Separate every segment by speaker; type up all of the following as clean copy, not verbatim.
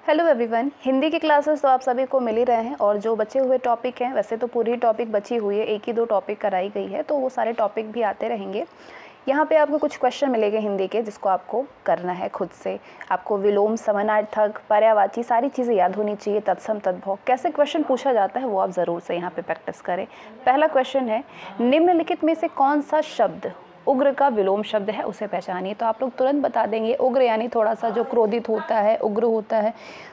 Speaker 1: Hello everyone, Hindi की classes तो आप सभी को मिल ही रहे हैं और जो बचे हुए टॉपिक हैं, वैसे तो पूरी टॉपिक बची हुई है, एक ही दो टॉपिक कराई गई है, तो वो सारे टॉपिक भी आते रहेंगे। यहाँ पे आपको कुछ क्वेश्चन मिलेंगे हिंदी के, जिसको आपको करना है खुद से। आपको विलोम, समानार्थक, पर्यायवाची सारी चीज़ें याद होनी चाहिए। तत्सम, तद्भव कैसे क्वेश्चन पूछा जाता है वो आप ज़रूर से यहाँ पे प्रैक्टिस करें। पहला क्वेश्चन है, निम्नलिखित में से कौन सा शब्द उग्र का विलोम शब्द है, उसे पहचानिए। तो आप लोग तुरंत बता देंगे। उग्र यानी थोड़ा सा जो क्रोधित होता है, उग्र होता है।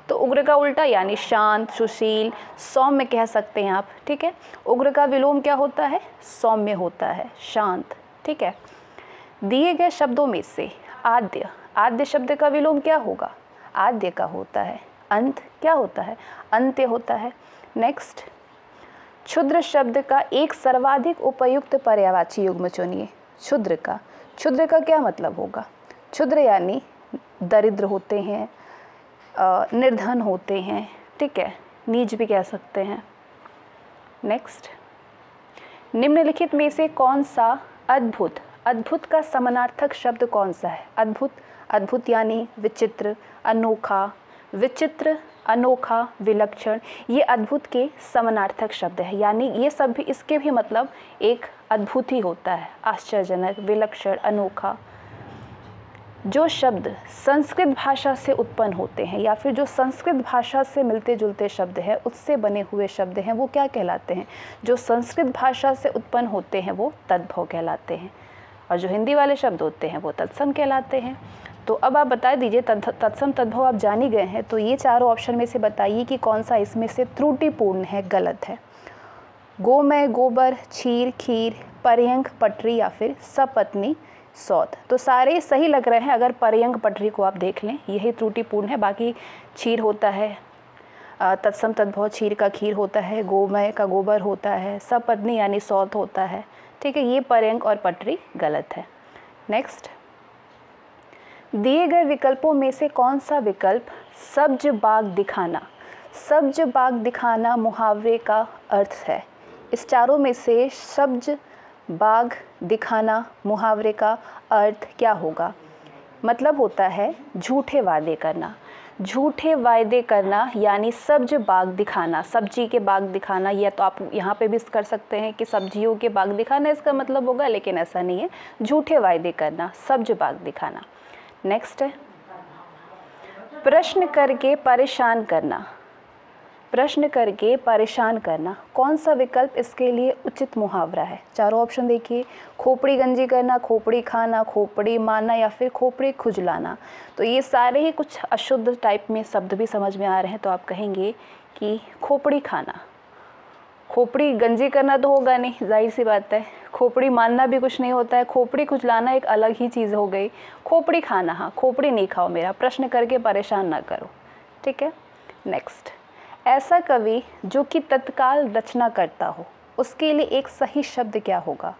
Speaker 1: तो उग्र का उल्टा यानी शांत, सुशील, सौम्य कह सकते हैं आप। ठीक है, उग्र का विलोम क्या होता है? सौम्य होता है, शांत। ठीक है, दिए गए शब्दों में से आद्य, आद्य शब्द का विलोम क्या होगा? आद्य का होता है। अंत क्या होता है? अंत्य होता है। नेक्स्ट, क्षुद्र शब्द का एक सर्वाधिक उपयुक्त पर्यायवाची युग्म चुनिए। क्षुद्र का क्या मतलब होगा? क्षुद्र यानी दरिद्र होते हैं, निर्धन होते हैं। ठीक है, नीच भी कह सकते हैं। नेक्स्ट, निम्नलिखित में से कौन सा अद्भुत, अद्भुत का समानार्थक शब्द कौन सा है? अद्भुत, अद्भुत यानी विचित्र, अनोखा, विचित्र, अनोखा, विलक्षण, ये अद्भुत के समानार्थक शब्द है। यानी ये सब भी, इसके भी मतलब एक अद्भुत ही होता है, आश्चर्यजनक, विलक्षण, अनोखा। जो शब्द संस्कृत भाषा से उत्पन्न होते हैं या फिर जो संस्कृत भाषा से मिलते जुलते शब्द हैं, उससे बने हुए शब्द हैं, वो क्या कहलाते हैं? जो संस्कृत भाषा से उत्पन्न होते हैं वो तद्भव कहलाते हैं, और जो हिंदी वाले शब्द होते हैं वो तत्सम कहलाते हैं। तो अब आप बता दीजिए, तत्सम तद्भव आप जान ही गए हैं, तो ये चारों ऑप्शन में से बताइए कि कौन सा इसमें से त्रुटिपूर्ण है, गलत है। गोमय, गोबर, क्षीर, खीर, पर्यंक, पटरी या फिर सपत्नी, सौत। तो सारे सही लग रहे हैं अगर पर्यंक पटरी को आप देख लें, यही त्रुटिपूर्ण है। बाकी क्षीर होता है, तत्सम तद्भव क्षीर का खीर होता है, गोमय का गोबर होता है, सपत्नी यानी सौत होता है। ठीक है, ये पर्यंक और पटरी गलत है। नेक्स्ट, दिए गए विकल्पों में से कौन सा विकल्प सब्ज बाग दिखाना, सब्ज बाग दिखाना मुहावरे का अर्थ है? इस चारों में से सब्ज बाग दिखाना मुहावरे का अर्थ क्या होगा? मतलब होता है झूठे वादे करना, झूठे वायदे करना, यानी सब्ज बाग दिखाना, सब्जी के बाग दिखाना। या तो आप यहाँ पे भी कर सकते हैं कि सब्जियों के बाग दिखाना इसका मतलब होगा, लेकिन ऐसा नहीं है। झूठे वायदे करना, सब्ज बाग दिखाना। नेक्स्ट है, प्रश्न करके परेशान करना, प्रश्न करके परेशान करना, कौन सा विकल्प इसके लिए उचित मुहावरा है? चारों ऑप्शन देखिए, खोपड़ी गंजी करना, खोपड़ी खाना, खोपड़ी मारना या फिर खोपड़ी खुजलाना। तो ये सारे ही कुछ अशुद्ध टाइप में शब्द भी समझ में आ रहे हैं, तो आप कहेंगे कि खोपड़ी खाना। खोपड़ी गंजी करना तो होगा नहीं, जाहिर सी बात है। खोपड़ी मारना भी कुछ नहीं होता है। खोपड़ी खुजलाना एक अलग ही चीज़ हो गई। खोपड़ी खाना, हाँ, खोपड़ी नहीं खाओ मेरा, प्रश्न करके परेशान ना करो। ठीक है। नेक्स्ट, ऐसा कवि जो कि तत्काल रचना करता हो, उसके लिए एक सही शब्द क्या होगा?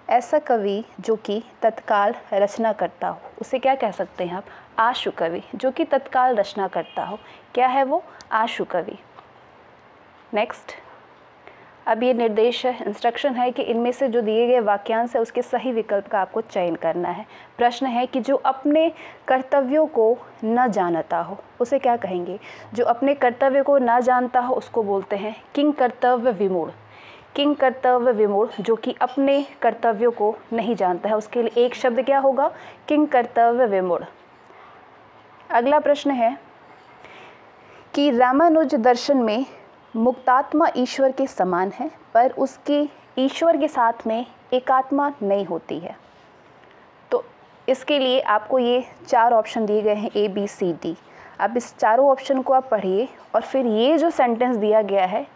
Speaker 1: ऐसा कवि जो कि तत्काल रचना करता हो, उसे क्या कह सकते हैं आप? आशु कवि, जो कि तत्काल रचना करता हो। क्या है वो? आशु कवि। नेक्स्ट, अब ये निर्देश है, इंस्ट्रक्शन है कि इनमें से जो दिए गए वाक्यांश है उसके सही विकल्प का आपको चयन करना है। प्रश्न है कि जो अपने कर्तव्यों को न जानता हो, उसे क्या कहेंगे? जो अपने कर्तव्य को न जानता हो उसको बोलते हैं किंग कर्तव्य विमूढ़। किंग कर्तव्य विमूढ़, जो कि अपने कर्तव्यों को नहीं जानता है, उसके लिए एक शब्द क्या होगा? किंग कर्तव्य विमूढ़। अगला प्रश्न है कि रामानुज दर्शन में मुक्तात्मा ईश्वर के समान है, पर उसकी ईश्वर के साथ में एकात्मा नहीं होती है। तो इसके लिए आपको ये चार ऑप्शन दिए गए हैं, ए, बी, सी, डी। अब इस चारों ऑप्शन को आप पढ़िए और फिर ये जो सेंटेंस दिया गया है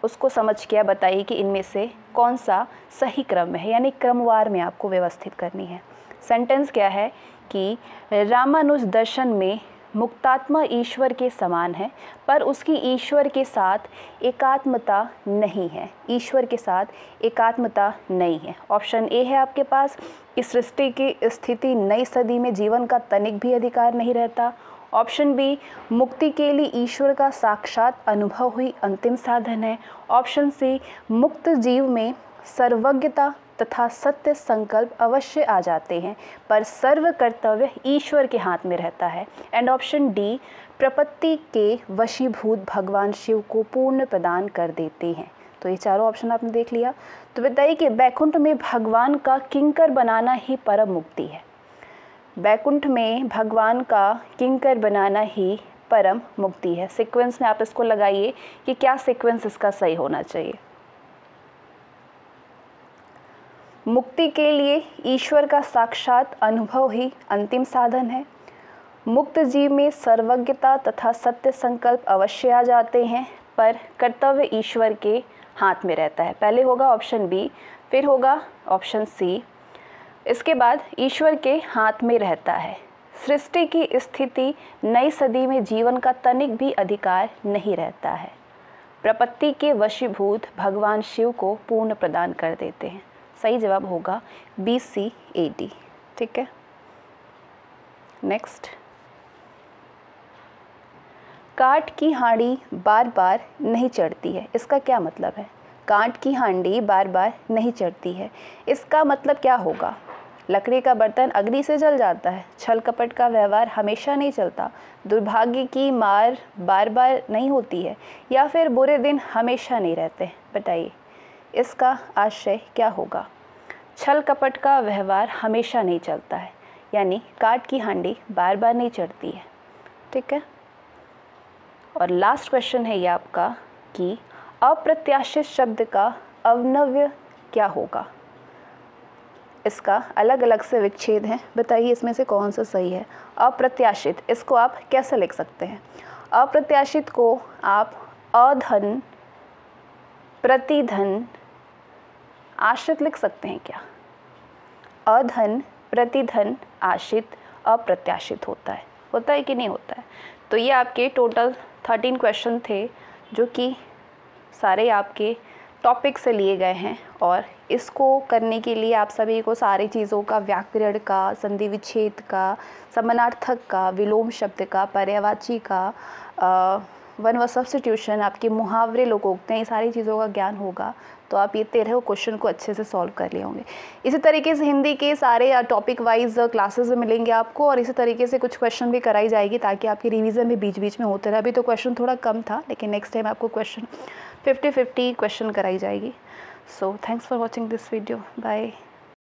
Speaker 1: उसको समझ के आप बताइए कि इनमें से कौन सा सही क्रम में है, यानी क्रमवार में आपको व्यवस्थित करनी है। सेंटेंस क्या है कि रामानुज दर्शन में मुक्तात्मा ईश्वर के समान है, पर उसकी ईश्वर के साथ एकात्मता नहीं है। ईश्वर के साथ एकात्मता नहीं है। ऑप्शन ए है आपके पास, इस सृष्टि की स्थिति नई सदी में जीवन का तनिक भी अधिकार नहीं रहता। ऑप्शन बी, मुक्ति के लिए ईश्वर का साक्षात अनुभव ही अंतिम साधन है। ऑप्शन सी, मुक्त जीव में सर्वज्ञता तथा सत्य संकल्प अवश्य आ जाते हैं, पर सर्व कर्तव्य ईश्वर के हाथ में रहता है। एंड ऑप्शन डी, प्रपत्ति के वशीभूत भगवान शिव को पूर्ण प्रदान कर देते हैं। तो ये चारों ऑप्शन आपने देख लिया। तो बताइए कि बैकुंठ में भगवान का किंकर बनाना ही परम मुक्ति है। बैकुंठ में भगवान का किंकर बनाना ही परम मुक्ति है। सीक्वेंस में आप इसको लगाइए कि क्या सीक्वेंस इसका सही होना चाहिए। मुक्ति के लिए ईश्वर का साक्षात अनुभव ही अंतिम साधन है। मुक्त जीव में सर्वज्ञता तथा सत्य संकल्प अवश्य आ जाते हैं, पर कर्तव्य ईश्वर के हाथ में रहता है। पहले होगा ऑप्शन बी, फिर होगा ऑप्शन सी, इसके बाद ईश्वर के हाथ में रहता है। सृष्टि की स्थिति नई सदी में जीवन का तनिक भी अधिकार नहीं रहता है। प्रपत्ति के वशीभूत भगवान शिव को पूर्ण प्रदान कर देते हैं। सही जवाब होगा बी सी ए डी। ठीक है, नेक्स्ट। काठ की हांडी बार बार नहीं चढ़ती है, इसका क्या मतलब है? काठ की हांडी बार बार नहीं चढ़ती है, इसका मतलब क्या होगा? लकड़ी का बर्तन अग्नि से जल जाता है, छल कपट का व्यवहार हमेशा नहीं चलता, दुर्भाग्य की मार बार बार नहीं होती है, या फिर बुरे दिन हमेशा नहीं रहते। बताइए इसका आशय क्या होगा? छल कपट का व्यवहार हमेशा नहीं चलता है, यानी काठ की हांडी बार बार नहीं चढ़ती है। ठीक है, और लास्ट क्वेश्चन है ये आपका कि अप्रत्याशित शब्द का अवनव्य क्या होगा? इसका अलग अलग से विच्छेद है, बताइए इसमें से कौन सा सही है? अप्रत्याशित, इसको आप कैसे लिख सकते हैं? अप्रत्याशित को आप अधन प्रतिधन आश्रित लिख सकते हैं क्या? अधन प्रतिधन आश्रित अप्रत्याशित होता है कि नहीं होता है? तो ये आपके टोटल 13 क्वेश्चन थे जो कि सारे आपके टॉपिक से लिए गए हैं, और इसको करने के लिए आप सभी को सारी चीज़ों का, व्याकरण का, संधि विच्छेद का, समानार्थक का, विलोम शब्द का, पर्यायवाची का, वन व सब्स्टिट्यूशन, आपके मुहावरे, लोकोक्तियाँ, ये सारी चीज़ों का ज्ञान होगा। तो आप ये 13 क्वेश्चन को अच्छे से सॉल्व कर लिए होंगे। इसी तरीके से हिंदी के सारे टॉपिक वाइज क्लासेस में मिलेंगे आपको, और इसी तरीके से कुछ क्वेश्चन भी कराई जाएगी ताकि आपकी रिवीजन भी बीच बीच में होते रहे। अभी तो क्वेश्चन थोड़ा कम था, लेकिन नेक्स्ट टाइम आपको क्वेश्चन 50-50 क्वेश्चन कराई जाएगी। So thanks for watching this video. Bye.